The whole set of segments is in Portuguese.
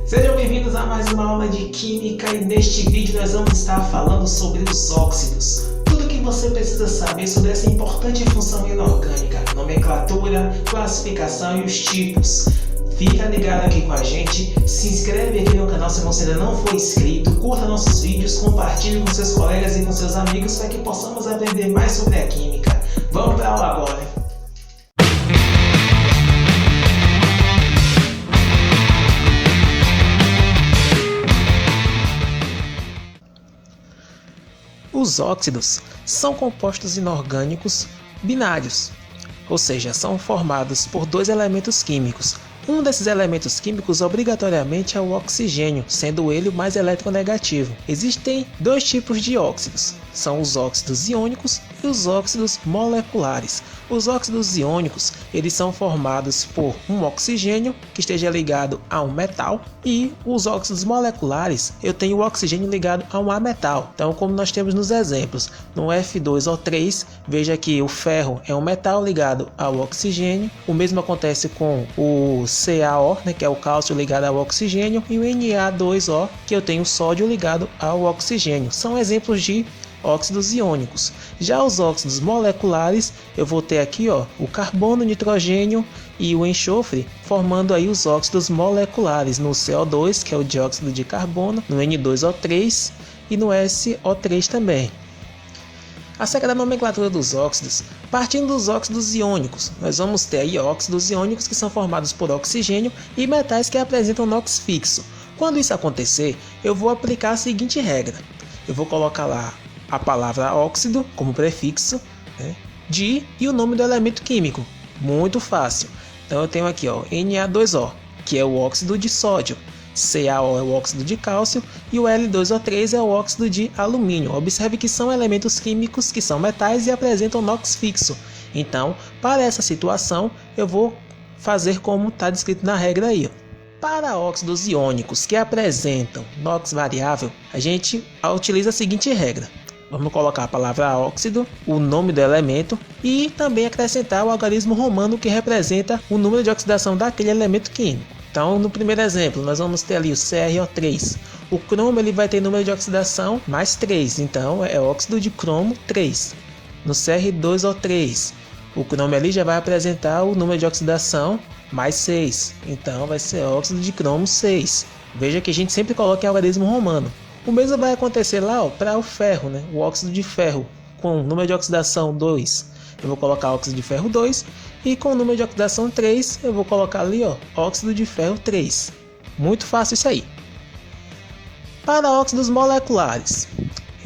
Sejam bem-vindos a mais uma aula de Química e neste vídeo nós vamos estar falando sobre os óxidos. Tudo o que você precisa saber sobre essa importante função inorgânica, nomenclatura, classificação e os tipos. Fica ligado aqui com a gente, se inscreve aqui no canal se você ainda não for inscrito, curta nossos vídeos, compartilhe com seus colegas e com seus amigos para que possamos aprender mais sobre a química. Vamos para a aula agora! Os óxidos são compostos inorgânicos binários, ou seja, são formados por dois elementos químicos. Um desses elementos químicos obrigatoriamente é o oxigênio, sendo ele o mais eletronegativo. Existem dois tipos de óxidos, são os óxidos iônicos e os óxidos moleculares. Os óxidos iônicos, eles são formados por um oxigênio que esteja ligado a um metal, e os óxidos moleculares, eu tenho o oxigênio ligado a um ametal. Então, como nós temos nos exemplos, no F2O3, veja que o ferro é um metal ligado ao oxigênio. O mesmo acontece com o CaO, que é o cálcio ligado ao oxigênio, e o Na2O, que eu tenho o sódio ligado ao oxigênio. São exemplos de óxidos iônicos. Já os óxidos moleculares, eu vou ter aqui o carbono, o nitrogênio e o enxofre, formando aí os óxidos moleculares no CO2, que é o dióxido de carbono, no N2O3 e no SO3 também. Acerca da nomenclatura dos óxidos, partindo dos óxidos iônicos, nós vamos ter aí óxidos iônicos que são formados por oxigênio e metais que apresentam NOx fixo. Quando isso acontecer, eu vou aplicar a seguinte regra. Eu vou colocar lá a palavra óxido como prefixo, de e o nome do elemento químico. Muito fácil. Então eu tenho aqui Na2O, que é o óxido de sódio. CaO é o óxido de cálcio e o L2O3 é o óxido de alumínio. Observe que são elementos químicos que são metais e apresentam NOx fixo. Então, para essa situação, eu vou fazer como está descrito na regra aí. Para óxidos iônicos que apresentam NOx variável, a gente utiliza a seguinte regra. Vamos colocar a palavra óxido, o nome do elemento e também acrescentar o algarismo romano que representa o número de oxidação daquele elemento químico. Então, no primeiro exemplo, nós vamos ter ali o CrO3. O cromo ele vai ter número de oxidação mais 3, então é óxido de cromo 3. No Cr2O3, o cromo ali já vai apresentar o número de oxidação mais 6, então vai ser óxido de cromo 6. Veja que a gente sempre coloca em algarismo romano. O mesmo vai acontecer lá para o ferro, o óxido de ferro com número de oxidação 2. Eu vou colocar óxido de ferro 2 e com o número de oxidação 3 eu vou colocar ali óxido de ferro 3. Muito fácil isso aí. Para óxidos moleculares,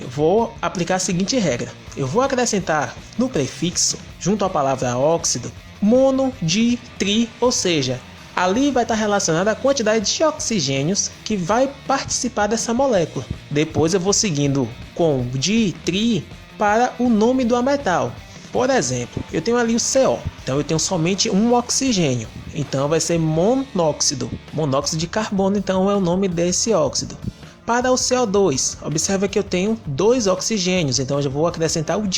eu vou aplicar a seguinte regra. Eu vou acrescentar no prefixo, junto à palavra óxido, mono, di, tri, ou seja, ali vai estar relacionada a quantidade de oxigênios que vai participar dessa molécula. Depois eu vou seguindo com di, tri para o nome do ametal. Por exemplo, eu tenho ali o CO, então eu tenho somente um oxigênio, então vai ser monóxido. Monóxido de carbono, então é o nome desse óxido. Para o CO2, observa que eu tenho dois oxigênios, então eu já vou acrescentar o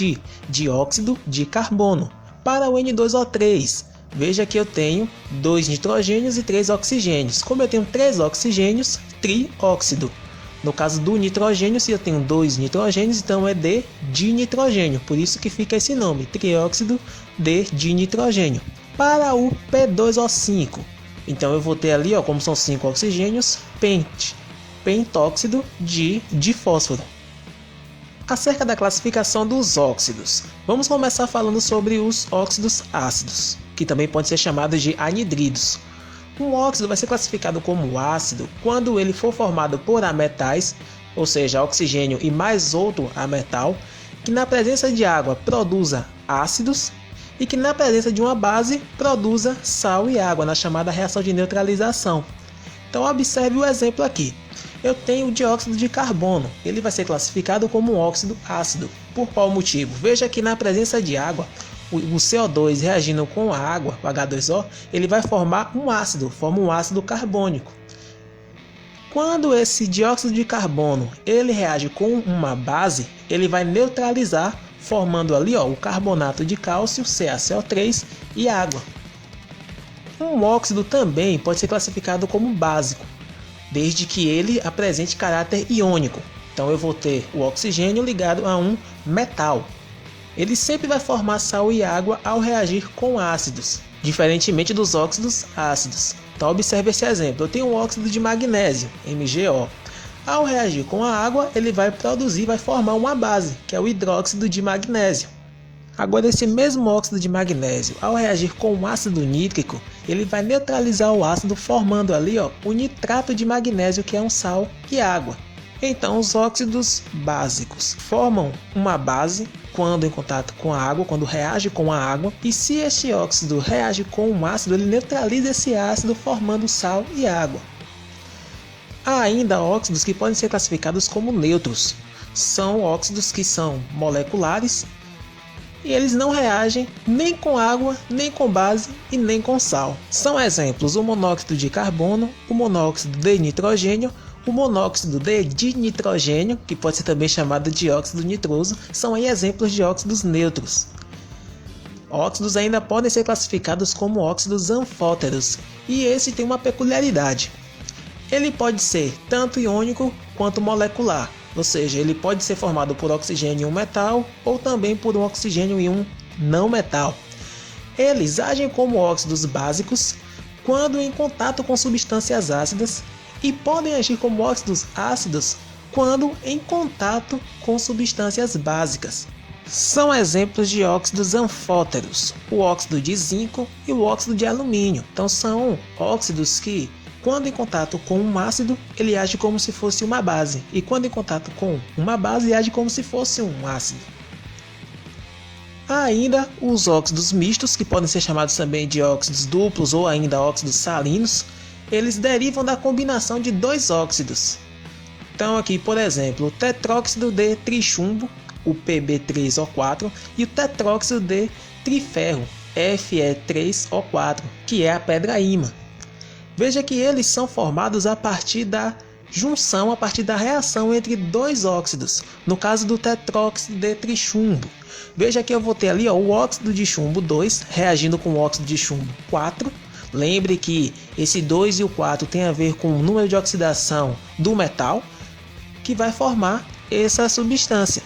dióxido de carbono. Para o N2O3, veja que eu tenho 2 nitrogênios e 3 oxigênios. Como eu tenho 3 oxigênios, trióxido. No caso do nitrogênio, se eu tenho 2 nitrogênios, então é dinitrogênio. Por isso que fica esse nome, trióxido de dinitrogênio. Para o P2O5, então eu vou ter ali, como são 5 oxigênios, pentóxido de fósforo. Acerca da classificação dos óxidos, vamos começar falando sobre os óxidos ácidos, que também podem ser chamados de anidridos. Um óxido vai ser classificado como ácido quando ele for formado por ametais, ou seja, oxigênio e mais outro ametal, que na presença de água produza ácidos e que na presença de uma base produza sal e água, na chamada reação de neutralização. Então observe o exemplo aqui. Eu tenho o dióxido de carbono, ele vai ser classificado como um óxido ácido. Por qual motivo? Veja que na presença de água, o CO2 reagindo com a água, o H2O, ele vai formar um ácido, forma um ácido carbônico. Quando esse dióxido de carbono ele reage com uma base, ele vai neutralizar, formando ali o carbonato de cálcio, CaCO3, e água. Um óxido também pode ser classificado como básico. desde que ele apresente caráter iônico. Então eu vou ter o oxigênio ligado a um metal. Ele sempre vai formar sal e água ao reagir com ácidos, diferentemente dos óxidos ácidos. Então observe esse exemplo. Eu tenho um óxido de magnésio, MgO. Ao reagir com a água, ele vai formar uma base, que é o hidróxido de magnésio. Agora esse mesmo óxido de magnésio, ao reagir com o ácido nítrico, ele vai neutralizar o ácido, formando ali o nitrato de magnésio, que é um sal e água. Então os óxidos básicos formam uma base quando em contato com a água, quando reage com a água, e se este óxido reage com um ácido, ele neutraliza esse ácido, formando sal e água. Há ainda óxidos que podem ser classificados como neutros. São óxidos que são moleculares e eles não reagem nem com água, nem com base e nem com sal. São exemplos o monóxido de carbono, o monóxido de nitrogênio, o monóxido de dinitrogênio, que pode ser também chamado de óxido nitroso, são aí exemplos de óxidos neutros. Óxidos ainda podem ser classificados como óxidos anfóteros, e esse tem uma peculiaridade. Ele pode ser tanto iônico quanto molecular, ou seja, ele pode ser formado por oxigênio e um metal, ou também por um oxigênio e um não metal. Eles agem como óxidos básicos quando em contato com substâncias ácidas e podem agir como óxidos ácidos quando em contato com substâncias básicas. São exemplos de óxidos anfóteros, o óxido de zinco e o óxido de alumínio. Então são óxidos que, quando em contato com um ácido, ele age como se fosse uma base, e quando em contato com uma base, age como se fosse um ácido. Há ainda os óxidos mistos, que podem ser chamados também de óxidos duplos ou ainda óxidos salinos. Eles derivam da combinação de dois óxidos. Então aqui, por exemplo, o tetróxido de trichumbo, o Pb3O4, e o tetróxido de triferro, Fe3O4, que é a pedra ímã. Veja que eles são formados a partir da junção, a partir da reação entre dois óxidos, no caso do tetróxido de trichumbo. Veja que eu vou ter ali o óxido de chumbo 2 reagindo com o óxido de chumbo 4. Lembre que esse 2 e o 4 tem a ver com o número de oxidação do metal, que vai formar essa substância.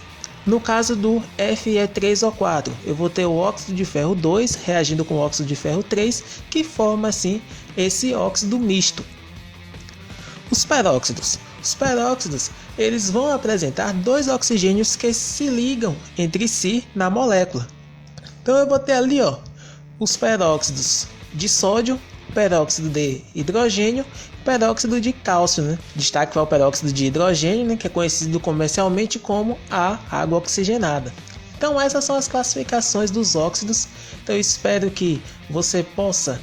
No caso do Fe3O4, eu vou ter o óxido de ferro 2 reagindo com o óxido de ferro 3, que forma assim esse óxido misto. Os peróxidos. Os peróxidos, eles vão apresentar dois oxigênios que se ligam entre si na molécula. Então eu vou ter ali os peróxidos de sódio, peróxido de hidrogênio, peróxido de cálcio, Destaque para o peróxido de hidrogênio, que é conhecido comercialmente como a água oxigenada. Então essas são as classificações dos óxidos. Então eu espero que você possa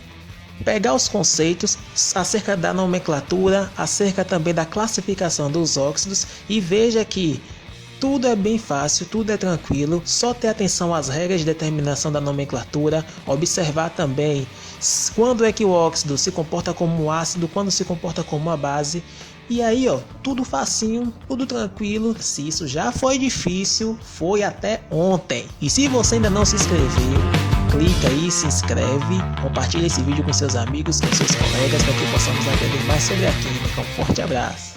pegar os conceitos acerca da nomenclatura, acerca também da classificação dos óxidos, e veja que tudo é bem fácil, tudo é tranquilo, só ter atenção às regras de determinação da nomenclatura, observar também quando é que o óxido se comporta como um ácido, quando se comporta como uma base. E aí, tudo facinho, tudo tranquilo. Se isso já foi difícil, foi até ontem. E se você ainda não se inscreveu, clica aí, se inscreve, compartilha esse vídeo com seus amigos, com seus colegas, para que possamos aprender mais sobre a química. Um forte abraço.